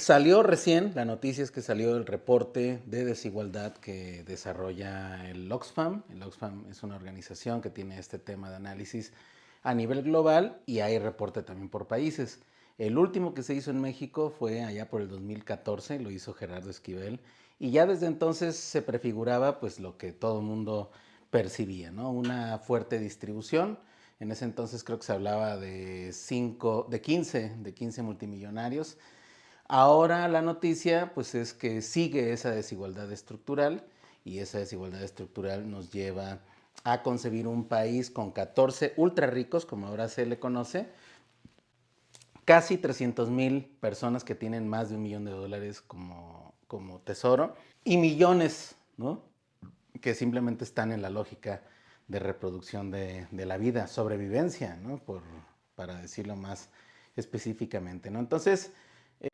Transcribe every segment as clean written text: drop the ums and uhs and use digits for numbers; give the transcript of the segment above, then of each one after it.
Salió recién, la noticia es que salió el reporte de desigualdad que desarrolla el Oxfam. El Oxfam es una organización que tiene este tema de análisis a nivel global y hay reporte también por países. El último que se hizo en México fue allá por el 2014, lo hizo Gerardo Esquivel, y ya desde entonces se prefiguraba pues lo que todo el mundo percibía, ¿no? Una fuerte distribución. En ese entonces creo que se hablaba de 15 multimillonarios. Ahora la noticia pues es que sigue esa desigualdad estructural y esa desigualdad estructural nos lleva a concebir un país con 14 ultra ricos, como ahora se le conoce, casi 300,000 personas que tienen más de $1,000,000 como tesoro y millones, ¿no? Que simplemente están en la lógica de reproducción de la vida, sobrevivencia, ¿no? Para decirlo más específicamente, ¿no? Entonces,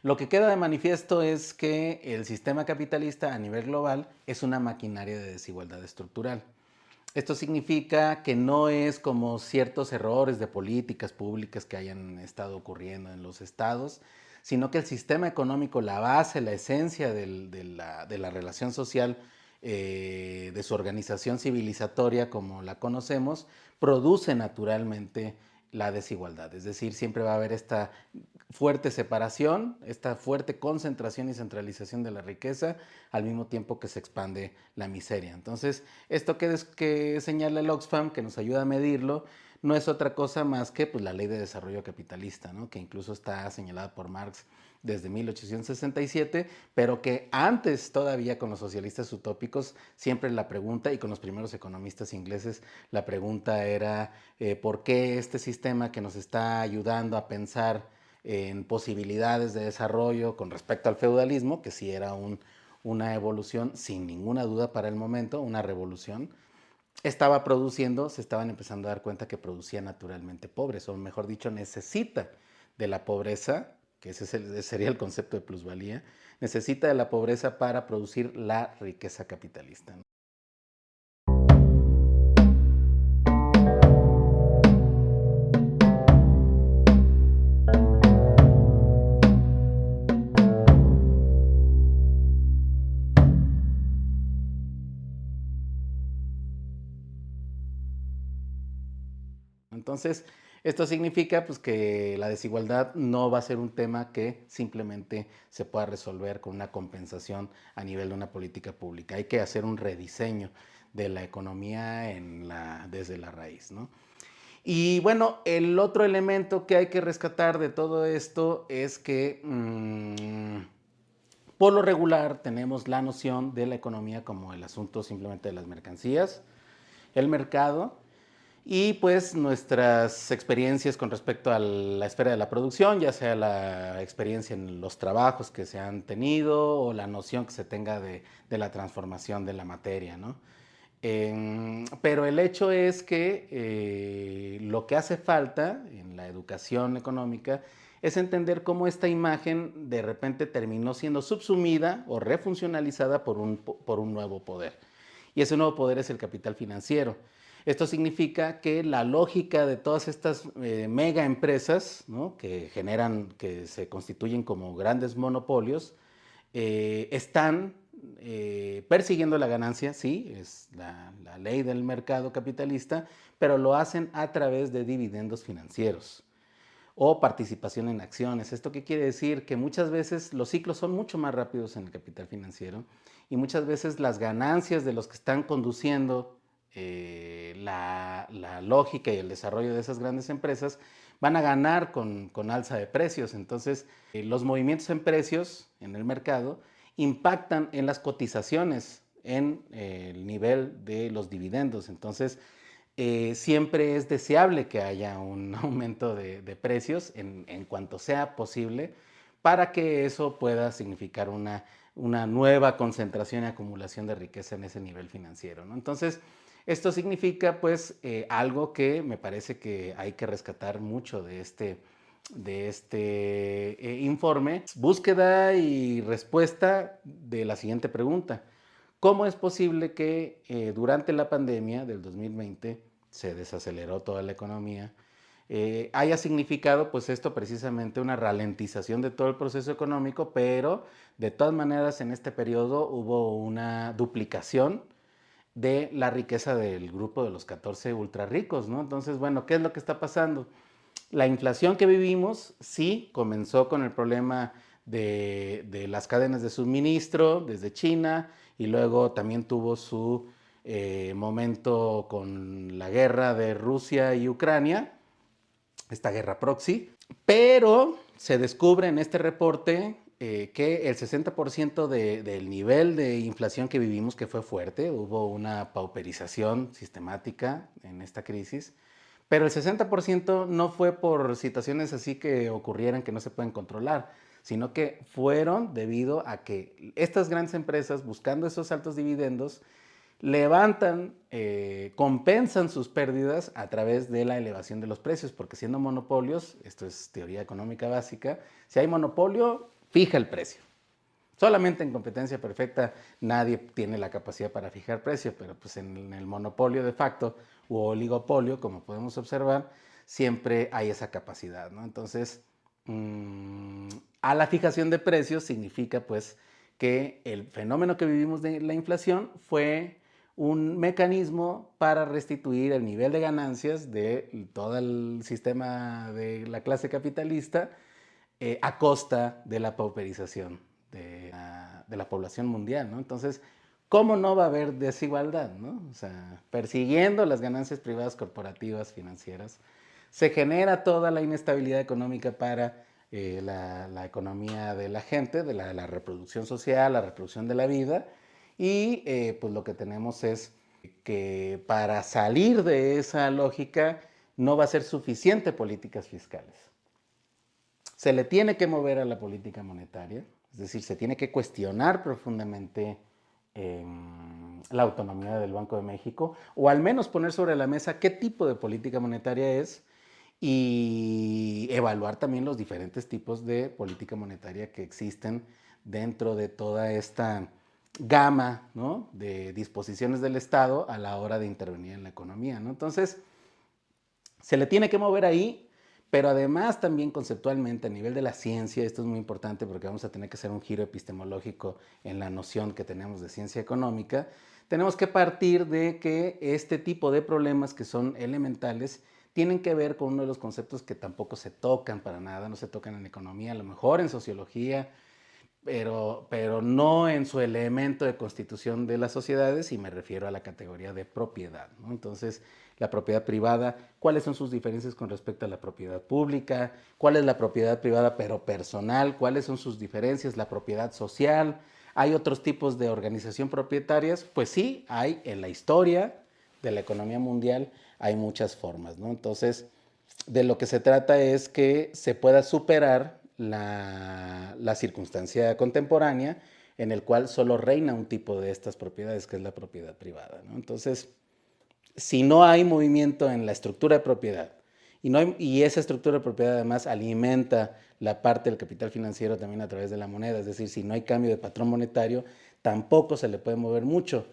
lo que queda de manifiesto es que el sistema capitalista a nivel global es una maquinaria de desigualdad estructural. Esto significa que no es como ciertos errores de políticas públicas que hayan estado ocurriendo en los estados, sino que el sistema económico, la base, la esencia de la relación social, de su organización civilizatoria como la conocemos, produce naturalmente la desigualdad. Es decir, siempre va a haber esta fuerte separación, esta fuerte concentración y centralización de la riqueza, al mismo tiempo que se expande la miseria. Entonces, esto que señala el Oxfam, que nos ayuda a medirlo, no es otra cosa más que pues, la ley de desarrollo capitalista, ¿no? Que incluso está señalada por Marx desde 1867, pero que antes todavía con los socialistas utópicos siempre la pregunta, y con los primeros economistas ingleses, la pregunta era ¿por qué este sistema que nos está ayudando a pensar en posibilidades de desarrollo con respecto al feudalismo, que sí era una evolución sin ninguna duda para el momento, una revolución, estaba produciendo, se estaban empezando a dar cuenta que producía naturalmente pobres, o mejor dicho, necesita de la pobreza, que sería el concepto de plusvalía, necesita de la pobreza para producir la riqueza capitalista. Entonces, esto significa pues, que la desigualdad no va a ser un tema que simplemente se pueda resolver con una compensación a nivel de una política pública. Hay que hacer un rediseño de la economía desde la raíz, ¿no? Y bueno, el otro elemento que hay que rescatar de todo esto es que por lo regular tenemos la noción de la economía como el asunto simplemente de las mercancías, el mercado y pues nuestras experiencias con respecto a la esfera de la producción, ya sea la experiencia en los trabajos que se han tenido o la noción que se tenga de la transformación de la materia, ¿no? Pero el hecho es que lo que hace falta en la educación económica es entender cómo esta imagen de repente terminó siendo subsumida o refuncionalizada por un nuevo poder. Y ese nuevo poder es el capital financiero. Esto significa que la lógica de todas estas mega empresas, ¿no? Que se constituyen como grandes monopolios, están persiguiendo la ganancia, sí, es la ley del mercado capitalista, pero lo hacen a través de dividendos financieros o participación en acciones. ¿Esto qué quiere decir? Que muchas veces los ciclos son mucho más rápidos en el capital financiero y muchas veces las ganancias de los que están conduciendo la lógica y el desarrollo de esas grandes empresas van a ganar con alza de precios. Entonces, los movimientos en precios en el mercado impactan en las cotizaciones, en el nivel de los dividendos. Entonces, siempre es deseable que haya un aumento de precios en cuanto sea posible para que eso pueda significar una nueva concentración y acumulación de riqueza en ese nivel financiero, ¿no? Entonces, esto significa pues algo que me parece que hay que rescatar mucho de este informe. Búsqueda y respuesta de la siguiente pregunta. ¿Cómo es posible que durante la pandemia del 2020 se desaceleró toda la economía? haya significado pues esto precisamente una ralentización de todo el proceso económico, pero de todas maneras en este periodo hubo una duplicación de la riqueza del grupo de los 14 ultra ricos, ¿no? Entonces, bueno, ¿qué es lo que está pasando? La inflación que vivimos sí comenzó con el problema de las cadenas de suministro desde China y luego también tuvo su momento con la guerra de Rusia y Ucrania, esta guerra proxy, pero se descubre en este reporte que el 60% del nivel de inflación que vivimos, que fue fuerte, hubo una pauperización sistemática en esta crisis, pero el 60% no fue por situaciones así que ocurrieran que no se pueden controlar, sino que fueron debido a que estas grandes empresas, buscando esos altos dividendos, levantan, compensan sus pérdidas a través de la elevación de los precios, porque siendo monopolios, esto es teoría económica básica, si hay monopolio, fija el precio. Solamente en competencia perfecta nadie tiene la capacidad para fijar precio, pero pues en el monopolio de facto u oligopolio, como podemos observar, siempre hay esa capacidad, ¿no? Entonces, a la fijación de precios significa pues que el fenómeno que vivimos de la inflación fue un mecanismo para restituir el nivel de ganancias de todo el sistema de la clase capitalista a costa de la pauperización de la población mundial, ¿no? Entonces, ¿cómo no va a haber desigualdad, ¿no? O sea, persiguiendo las ganancias privadas corporativas financieras, se genera toda la inestabilidad económica para la economía de la gente, de la reproducción social, la reproducción de la vida, y pues lo que tenemos es que para salir de esa lógica no va a ser suficiente políticas fiscales. Se le tiene que mover a la política monetaria, es decir, se tiene que cuestionar profundamente la autonomía del Banco de México, o al menos poner sobre la mesa qué tipo de política monetaria es y evaluar también los diferentes tipos de política monetaria que existen dentro de toda esta gama, ¿no?, de disposiciones del Estado a la hora de intervenir en la economía, ¿no? Entonces, se le tiene que mover ahí, pero además también conceptualmente a nivel de la ciencia, esto es muy importante porque vamos a tener que hacer un giro epistemológico en la noción que tenemos de ciencia económica, tenemos que partir de que este tipo de problemas que son elementales tienen que ver con uno de los conceptos que tampoco se tocan para nada, no se tocan en economía, a lo mejor en sociología, pero no en su elemento de constitución de las sociedades, y me refiero a la categoría de propiedad, ¿no? Entonces, la propiedad privada, cuáles son sus diferencias con respecto a la propiedad pública, cuál es la propiedad privada pero personal, cuáles son sus diferencias, la propiedad social, hay otros tipos de organización propietarias, pues sí, hay en la historia de la economía mundial, hay muchas formas, ¿no? Entonces, de lo que se trata es que se pueda superar la circunstancia contemporánea en el cual solo reina un tipo de estas propiedades, que es la propiedad privada, ¿no? Entonces, si no hay movimiento en la estructura de propiedad y esa estructura de propiedad además alimenta la parte del capital financiero también a través de la moneda, es decir, si no hay cambio de patrón monetario, tampoco se le puede mover mucho.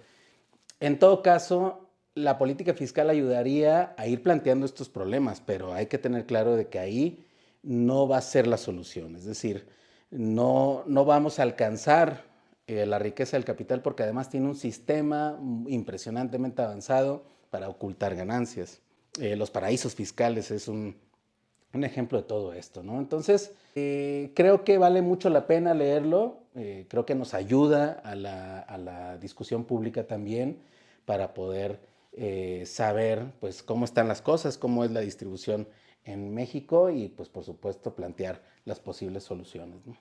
En todo caso, la política fiscal ayudaría a ir planteando estos problemas, pero hay que tener claro de que ahí no va a ser la solución. Es decir, no vamos a alcanzar la riqueza del capital porque además tiene un sistema impresionantemente avanzado para ocultar ganancias. Los paraísos fiscales es un ejemplo de todo esto, ¿no? Entonces, creo que vale mucho la pena leerlo, creo que nos ayuda a la discusión pública también para poder saber pues cómo están las cosas, cómo es la distribución en México y pues por supuesto plantear las posibles soluciones, ¿no?